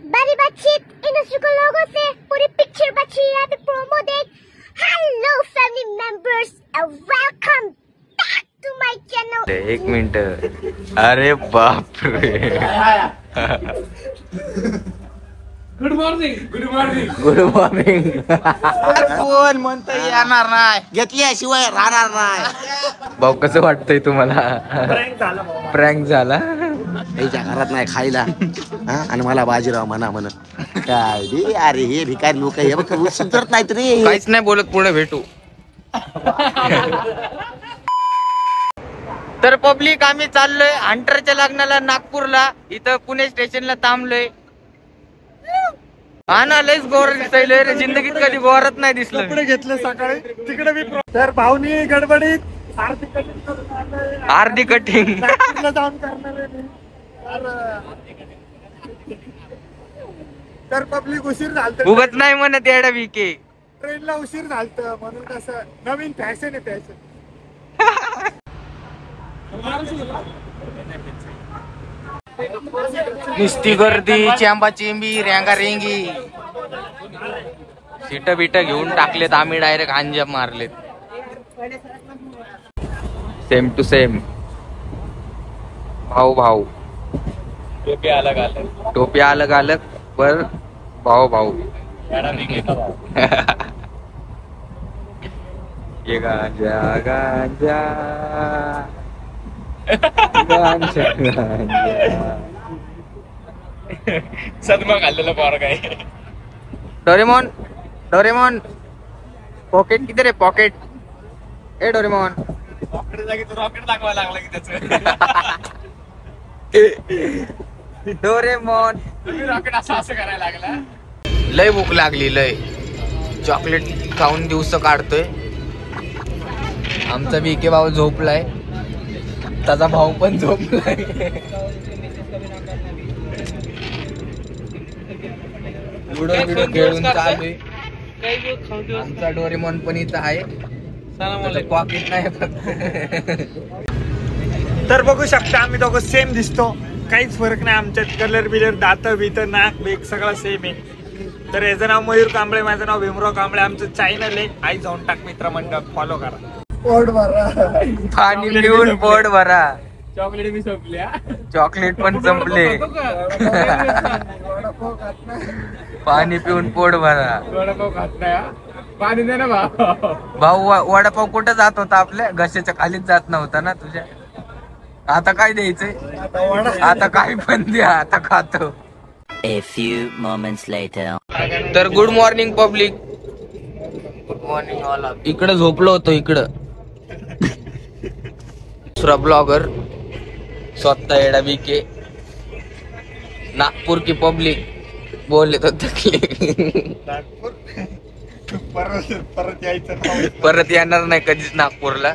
बड़ी बातचीत इंडस्ट्री को लोगों से पूरी पिक्चर बची है, अभी प्रोमो देख। Hello family members and welcome back to my channel. एक मिनिट, अरे बाप रे। Good morning good morning good morning. कोण म्हणतं येणार नाही, घेतल्याशिवाय राहणार नाही। भाऊ कसं वाटतंय तुम्हाला? प्रँक झाला याच्या घरात नाही खायला आणि मला बाजीराव म्हणा म्हणत काय रे? अरे हे भिकारी लोक हे बघ सुधरत नाहीत रे, काहीच नाही बोलत, पुढे भेटू। तर पब्लिक आम्ही चाललोय हंटरच्या लग्नाला नागपूरला। इथं पुणे स्टेशनला थांबलोय। हा ना, लयच गोर दिसायलंय रे, जिंदगीत कधी गोरत नाही दिसलं। कपडे घेतले सकाळी तिकडे मी तर भाऊनी गडबडीत अर्धी कटिंग नागपूरला जाऊन करणार आहे मी। तर पब्लिक उशीर झालत, उगत नाही म्हणत येडा विके। ट्रेनला उशीर झालत म्हणून कसं नवीन फॅशन आहे फॅशन। नुसती गर्दी, चेंबा चेंबी, रेंगा रेंगी, सीट बिट घेऊन टाकलेत आम्ही, डायरेक्ट अंजाम मारलेत। सेम टू सेम भाऊ भाऊ, टोपी अलग अलग पर भाऊ भाऊ। ये गांजा गांजा गांजा गांजा। सदमा खाल्लेला पोरगा आहे। डोरेमोन डोरेमोन, पॉकेट किधर आहे? पॉकेट ए डोरेमोन। रॉकेट जागी तो रॉकेट दाखवा लागला की त्याचं। डोरेमोन तुम्ही रॉकेट असं करायला लागला। लय भूक लागली, लय चॉकलेट खाऊन दिवस काढतोय। आमचा बीके भाऊ झोपलाय, त्याचा भाऊ पण झोपलाय। लुडो बिडो खेळून चालू आहे। आमचा डोरेमॉन पण इथं आहे, पॉकेट नाही फक्त। तर बघू शकता आम्ही दोघं सेम दिसतो, काहीच फरक नाही आमच्यात। कलर बिलर, दात बीत, नाक बेक सगळं सेम आहे। तर याचं नाव मयूर कांबळे, माझं नाव भीमराव कांबळे। आमचं चॅनल आहे आई जाऊन टाक मित्र मंडळ, फॉलो करा। पोट भरा, पाणी पिऊन पोट भरा। चॉकलेट बी संपली, चॉकलेट पण संपले, पाणी पिऊन पोट भरा। वडापाव खात नाही, पाणी दे ना भाऊ। भाऊ वडापाव कुठं जात होता? आपल्या घशाच्या खालीच जात नव्हता ना तुझ्या? आता काय द्यायचंय? आता काय पण द्या, आता खातो। A few moments later. तर good morning public. Good morning all. इकडे झोपलो होतो, इकडं दुसरा ब्लॉगर स्वतः एडा बीके। नागपूर की पब्लिक बोले तो थकले, परत यायचं परत येणार नाही कधीच नागपूरला।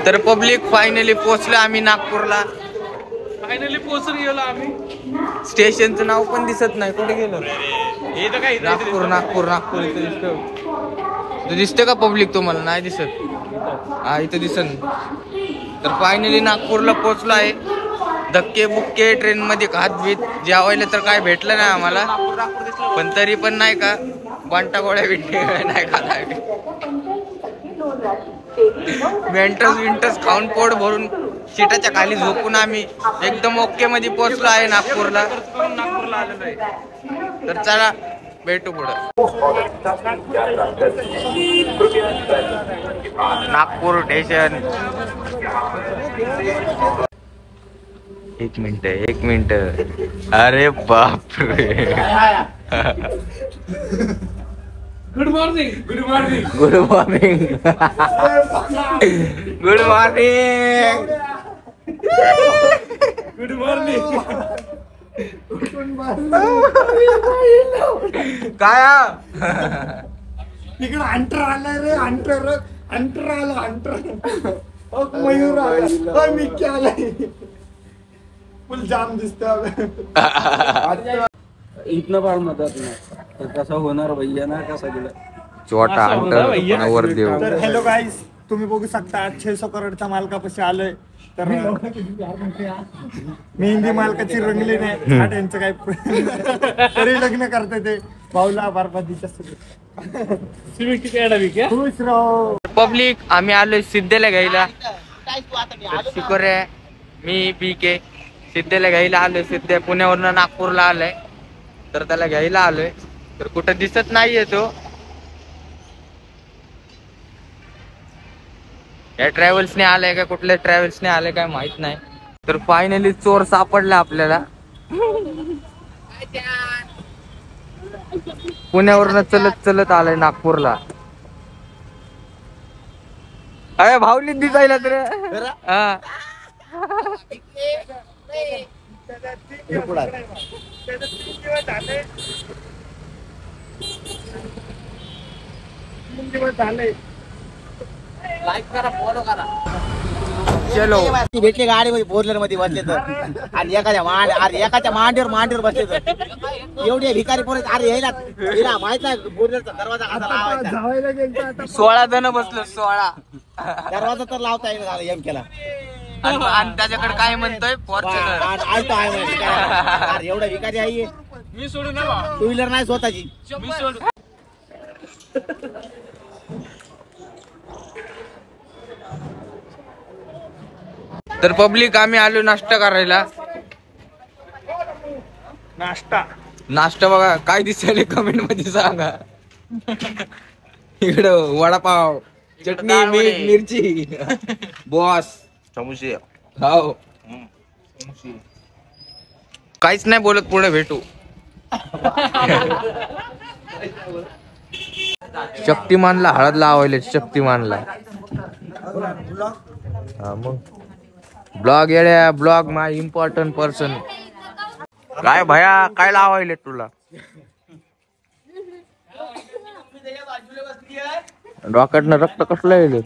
तर पब्लिक फायनली पोहोचलो आम्ही नागपूरला। फायनली पोहोचून गेलो आम्ही। स्टेशनचं नाव पण दिसत नाही, कुठे गेलो? काय नागपूर नागपूर नागपूर इथं दिसतो। इथं दिसते का पब्लिक तुम्हाला? नाही दिसत? हा इथं दिसन। तर फायनली नागपूरला पोहोचलो आहे। धक्के बुक्के ट्रेन मध्ये खात बीत जेवायला तर काय भेटलं नाही आम्हाला, पण तरी पण नाही का बांटा गोळ्या बिंटे नाही खात आहे। मेंटस विंटस खाऊन पोट भरून सीटाच्या खाली झोपून आम्ही एकदम ओके मध्ये पोहोचलो आहे नागपूरला आलेलो आहे। तर चला भेटू पुढं। नागपूर स्टेशन। एक मिनिट, अरे बाप रे। Good morning good morning good morning good morning good morning. काय तिकडे हंटर आलाय रे, हंटर हंटर आला, हंटर मयूर आला, मिक्की आलाय, फुल जाम दिसत। इथनं फार मदत नाही तर कसं होणार भैया ना, कसा गेला छोटा हंटर नवरदेव। तर हॅलो गाईज, तुम्ही बघू शकता 600 करोडच्या मालकापाशी आलोय. तर मेहंदी मालकाची रंगली नाही हा त्यांचं काय तरी लग्न करते ते भाऊला बरबादीच्या खुश राहो. पब्लिक आम्ही आलोय सिद्धेला घ्यायला. शिकोरे मी BK सिद्धेला घ्यायला आलोय. सिद्धे पुण्यावरनं नागपूरला आलाय तर त्याला घ्यायला आलोय. तर कुठं दिसत नाहीये तो. या ट्रॅव्हल्सने आलाय का कुठल्या ट्रॅव्हल्सने आलाय काय माहित नाही. तर फायनली चोर सापडला आपल्याला. पुण्यावरनं चलत चलत आलाय नागपूरला. अरे भाऊली दिसायला तर हा. चलो भेटले गाडीमध्ये फोर मध्ये बसले तर आणि एकाच्या मांडीवर बसले तर एवढे भिकारी पोरे. अरे यायला माहित नाही बोरलेरचा दरवाजा कसा लावायचा. 16 जण बसलो. 16 दरवाजा तर लावता येईल झाला एम केला. आणि त्याच्याकडे काय म्हणतोय फॉर्च्युनर. आलतो आहे एवढा भिकारी आहे. मी सोडून टू व्हीलर नाही स्वतःची. तर पब्लिक आम्ही आलो नाश्ता करायला. नाश्ता बघा काय दिसायला कमेंट मध्ये सांगा. इकडं वडापाव चटणी मीठ मिरची बॉस समोसे हो. काहीच नाही बोलत पुढे भेटू. शक्तिमानला हळद लावायला. शक्तिमानला हा मग ब्लॉग येड्या. ब्लॉग माय इम्पॉर्टंट पर्सन. काय भया काय लावायले तुला. डॉक्टरनं रक्त कसलं येईल.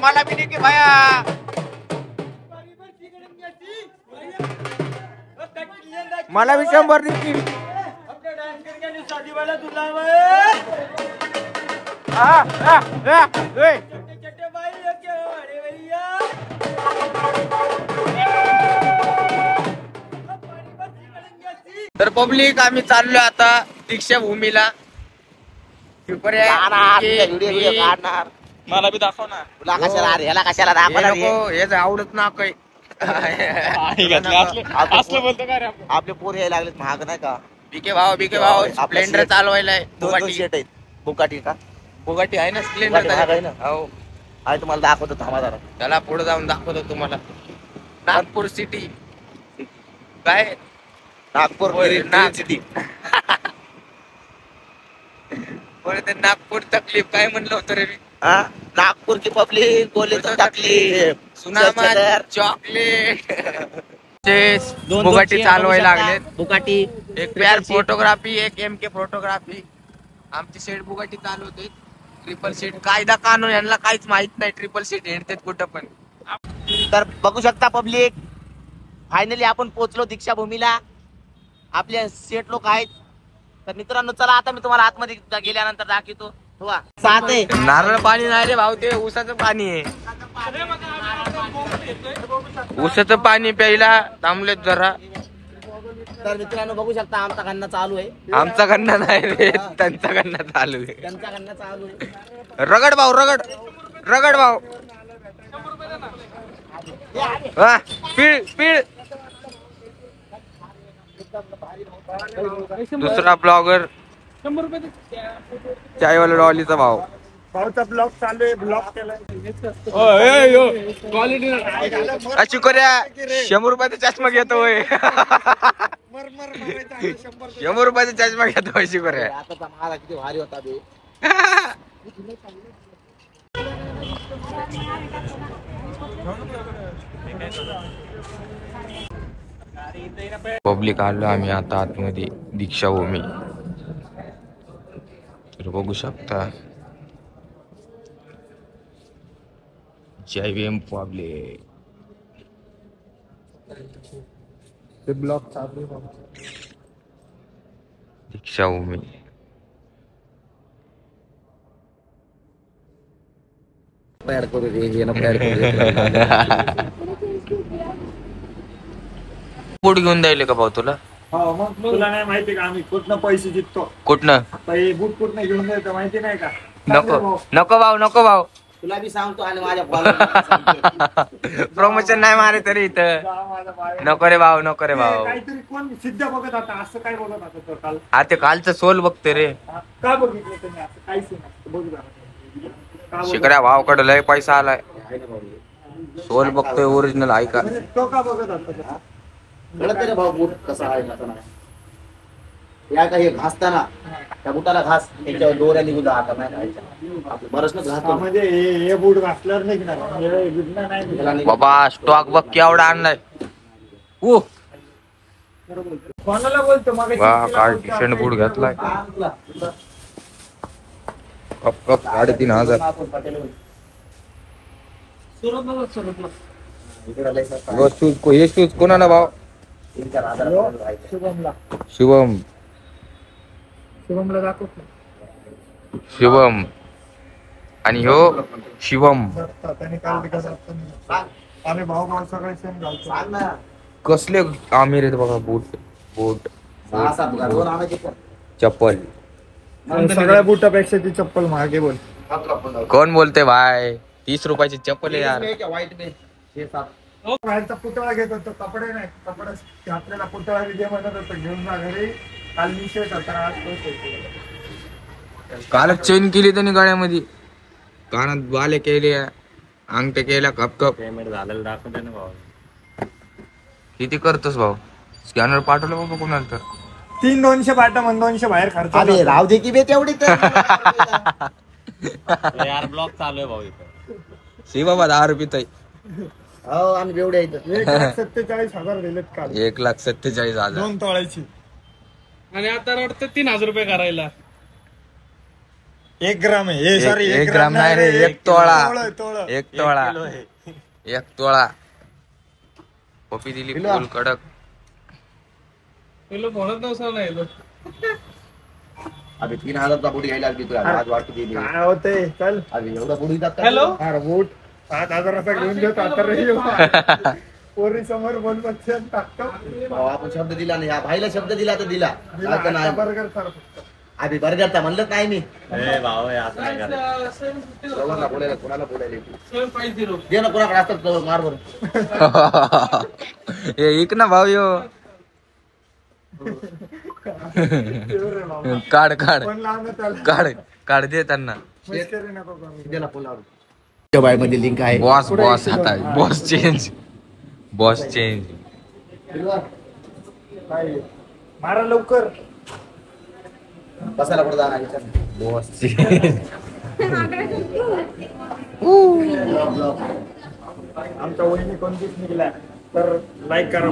मला भी की भया. मला भी 100 देती. तर पब्लिक आम्ही चाललोय आता दीक्षाभूमीला. मला बी दाखव ना. तुला कशाला ह्याला कशाला दाखवणार हे आवडत ना काही. आपले पोर यायला लागलेत महाग नाही का. बीके भाव स्प्लेंडर चालवायला. शेट आहेत. बुगाटी का बुगाटी आहे ना. स्प्लेंडर आहे ना. हो आहे तुम्हाला दाखवतो थांबा जरा. त्याला पुढे जाऊन दाखवतो तुम्हाला. नागपूर सिटी काय नागपूर सिटी. ते नागपूर तकलीफ काय म्हणलं होतं रे मी. नागपूर की पब्लिक बोले तो तकलीफ. सुनामा चॉकलेट. बुगाटी चालवायला लागलेत. बुगाटी एक प्यार फोटोग्राफी एक MK फोटोग्राफी. आमची सेट बुगाटी चालवते. ट्रिपल सीट कायदा कानून यांना काहीच माहित नाही. ट्रिपल सीट हेडतात कुठं पण. तर बघू शकता पब्लिक फायनली आपण पोहोचलो दीक्षाभूमीला. आपले सेट लोक आहेत. तर मित्रांनो चला आता मी तुम्हाला आतमध्ये गेल्यानंतर दाखवतो. नारळ पाणी नाही रे भाऊ. ते ऊसाचं पाणी आहे. ऊसाचं पाणी प्यायला थांबलेत जरा. तर मित्रांनो बघू शकता आमचा गन्ना चालू आहे. आमचा गन्ना नाही रे त्यांचा गन्ना चालू आहे. त्यांचा गन्ना चालू आहे. रगड भाऊ रगड भाऊ. पीळ दुसरा ब्लॉगर 100 रुपये. चायवाला डॉलीचा भाव. भाऊचा ब्लॉग चालू आहे. ब्लॉग केलाय. शुक्रिया. 100 रुपयाचा चष्मा घेतोय. 100 रुपयाचा चष्मा घेतोय शुक्रिया. आता महाराज किती भारी होता बे. पब्लिक आलो आम्ही आता आतमध्ये दीक्षाभूमी. तर तर बघू शकता JVM पब्लिक ते ब्लॉक चालू दीक्षाभूमी ऍड करू रे हे नको ऍड करू बूट घेऊन द्यायले का भाऊ तुला हो मग तुला नाही माहिती का आम्ही कुठनं पैसे जिंकतो कुठनं हे बूट कुठनं घेऊन द्यायचं माहिती नाही का नको नको भाऊ तुला बी सांगतो आणि माझ्या follower प्रमोशन नाही मारे तरी इथं नको रे भाऊ काहीतरी कोण सिद्ध बघत आता असं काय बघत आता तो काल हा ते कालचं सोल बघते रे का बघितलं तुम्ही असं काहीच नाही बघू जरा. का बघत? शिकड्या भावाकडे लय पैसा आलाय सोल बघतोय ओरिजिनल ऐका म्हणजे तो का बघत आता कळत रे भाऊ बूट कसा आहे कसा नाही या काही घासताना त्या बुटाला घास त्याच्यावर दोऱ्या निघून जातात नाही खायच्या आपलं बरसनच घासतो म्हणजे हे बूट घातल्यावर निघणार हे विकणार नाही त्याला निघून- बाबा स्टॉक बघ केवढा आणलाय ओ कोणाला बोलतो मग वा काय टी-शर्ट बूट घातलाय कप 3,500 हे शूज कोणाला भाव शुभमला शुभमला दाखवतो शिवम आणि ह्यो शिवम त्याने काल विकास आम्ही भाऊ सगळे सेम घालतो सांग ना कसले आमिर आहेत बघा बूट 6-7 दोन आणायचे पण. चप्पल सगळ्या बुटापेक्षा ती चप्पल महागे बोल कोण बोलते भाई 30 रुपयाची चप्पल आहे यार वाईट में 6-7 बाहेरचा पुतळा घेत होतो कपडे नाही कपडे आपल्याला पुतळा विजय म्हणत होतो घेऊन जा घरी काल विषय होता आज तोच होतो. कालच चेन केली त्यांनी गळ्यामध्ये कानात बाले केले अंगठे केल्या कप पेमेंट झालेलं दाखवते ना भाऊ किती करतोस भाऊ स्कॅनर पाठवलं बाबा कोणाला तर 300-200 बाटा म्हण 200 बाहेर खर्च अरे राव दे की बे तेवढी तर यार ब्लॉक चालू आहे भाऊ इथं शी बाबा 10 रुपये ताई हो आम्ही बेवडे इथं 1,47,000 दिलेत काल 1,47,000 2 तोळ्याची आणि आता वाटतं 3,000 रुपये करायला 1 ग्राम आहे हे सॉरी एक ग्राम नाही रे 1 तोळा तोळा 1 तोळा 1 तोळा पपी दिली फुल कडक म्हणत नव्हता नाही अभि 3,000 चा बुडी घ्यायला तुला आज वाटत दिली काय होते चल अभि एवढा बुडी जात हॅलो अरे बूट 7,000 घेऊन देतो आता रे पोरी समोर बोल बच्चन टाकतो आपण शब्द दिला नाही या भाईला शब्द दिला तर दिला आता नाही बर्गर सर फक्त अभि बर्गरचा म्हणलंच नाही मी ए भाऊ असं नाही करायचं सर्वांना बोलायला कोणाला बोलायला दे ना कोणाकडे असतात मार बरं हे ऐक ना भाऊ यो काढ पण लावणं त्याला काढ दे त्यांना मस्करी नको करू दे ना फोनवर बाय मध्ये लिंक आहे बॉस आता बॉस चेंज काय मारा लवकर बसायला पुढे जाणार बॉस चेंज आमच्या वहिनी कोणतीच निघल्या तर लाईक करा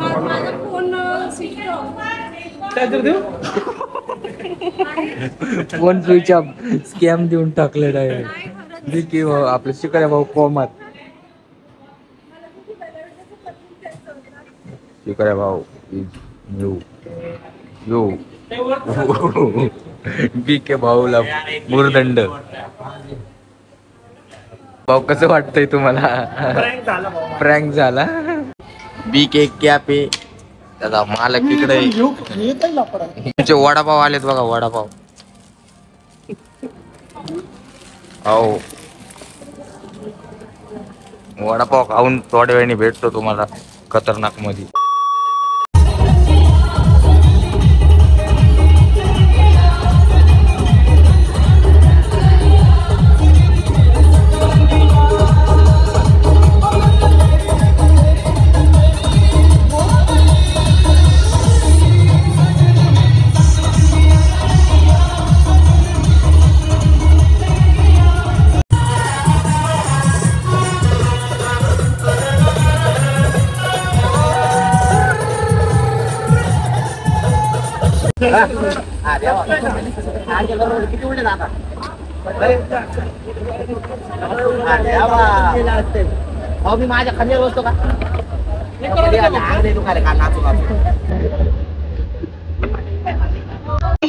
फोन स्विच ऑफ स्कॅम देऊन टाकले डायरेक्ट आपलं शिकाऱ्या भाऊ कोमात शिकाऱ्या भाऊ यो बीके भाऊला मुरदंड भाऊ कसं वाटतंय तुम्हाला प्रँक झाला बीके कॅपे त्याचा मालक इकडे तुमचे वडापाव आलेत बघा वडापाव हो वडापाव खाऊन थोड्या वेळाने भेटतो तुम्हाला खतरनाक मध्ये अरे वा. आमच्या घरामध्ये किती उलटे जातात. अरे वा. भाऊ मी माझ्या खांद्यावर बसतो का?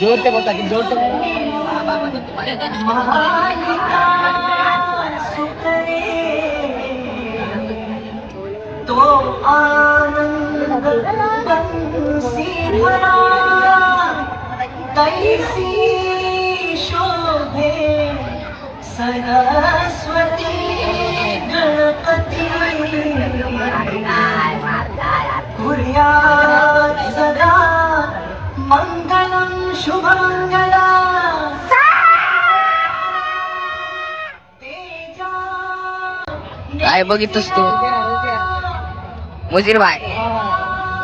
जोरते बोलता की जोरते तो आनंद बंसी भरा तैसी शोभे सरस्वती गणपती कुर्यात् सदा मंगलम शुभमंगला काय बघितस तू मुजीर भाई?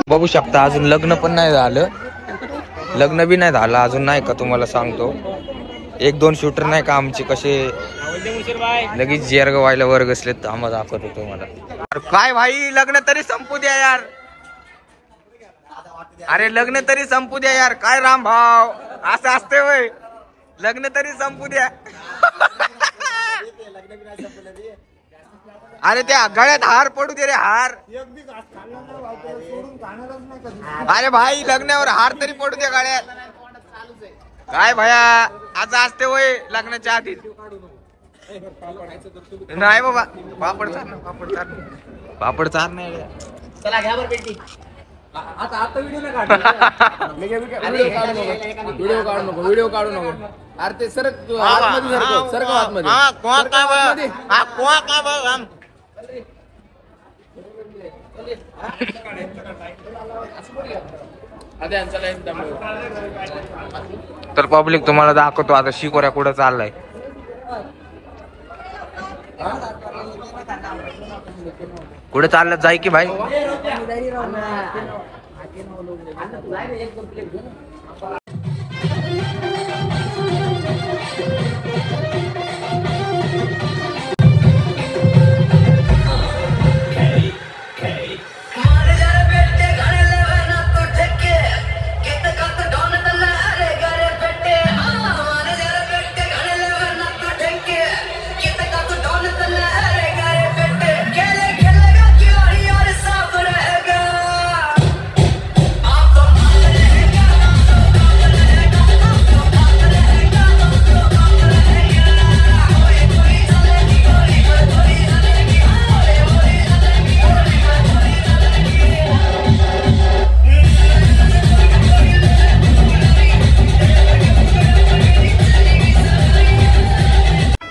बघू शकता अजून लग्न पण नाही झालं, लग्न बी नाही झालं अजून नाही का. तुम्हाला सांगतो 1-2 शूटर नाही का आमचे कसे लगेच जेरग व्हायला वर घसलेत. आम्हाला दाखवत होतो मला. काय भाई लग्न तरी संपू द्या यार. अरे लग्न तरी संपू द्या यार. काय राम भाव असं असते वय. लग्न तरी संपू द्या. अरे त्या गळ्यात हार पडू दे रे हार. अरे भाई लग्नावर हार तरी पडू दे गळ्यात. काय भया आज असते वय लग्नाच्या आधी. नाही बाबा पापड चार ना पापड चार पापड चार नाही. चला घ्या बरं पेटी. व्हिडिओ काढू नको. अरे ते सर आतमध्ये सरक आतमध्ये. तर पब्लिक तुम्हाला दाखवतो आता शिकोऱ्या कुठं चाललाय. कुठे चाललं जाय की भाई.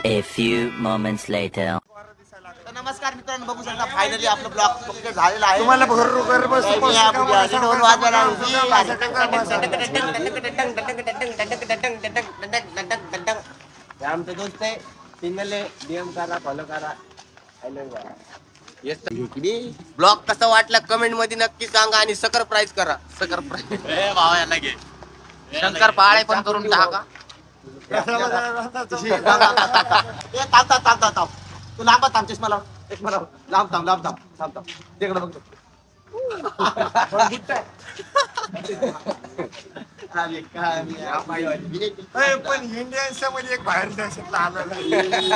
A few moments later. नमस्कार मित्रांनो, बघू शकता फायनली आपलं ब्लॉग कंप्लीट झालेला आहे. तुम्हाला भर बस आमचे दोस्त आहे सिंगल डीएम करा फॉलो करा. ब्लॉग कसा वाटला कमेंट मध्ये नक्की सांगा आणि सकर प्राईज करा. सकर प्राईज शंकर पाळे पण करून टाका. तू लांब थांब चष्मा लाव. चष्मा लाव. लांब थांब तिकडे बघतो. पण इंडियन्सच्या मध्ये एक बाहेर देशातला आलेला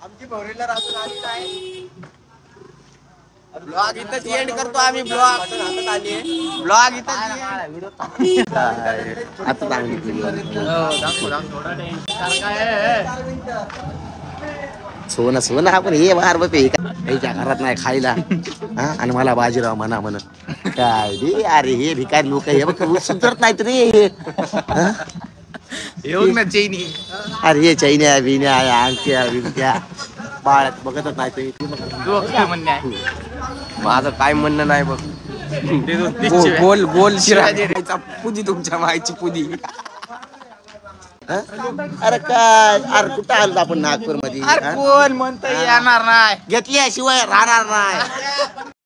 आमची भोरीला अजून आली नाही. ब्लॉग इथंच एंड करतो आम्ही. ब्लॉग इथंच आता चांगली सोनं आपण हे बार बापे याच्या घरात नाही खायला. आणि मला बाजीराव म्हणा म्हण काय रे. अरे हे भिकारी लोक हे बघ सुधरत नाहीत रे. येऊ ना चैनी. अरे हे चैन्या बिन्या अंगठ्या बिंगट्या बाळात बघतच नाही. काय म्हणणं आहे माझं? काय म्हणणं नाही बघ. गोल गोल शिरायचा पुदी तुमच्या मायची पुदी. अरे काय अरे कुठं आलो आपण नागपूर मध्ये. कोण म्हणतं येणार नाही घेतल्याशिवाय राहणार नाही.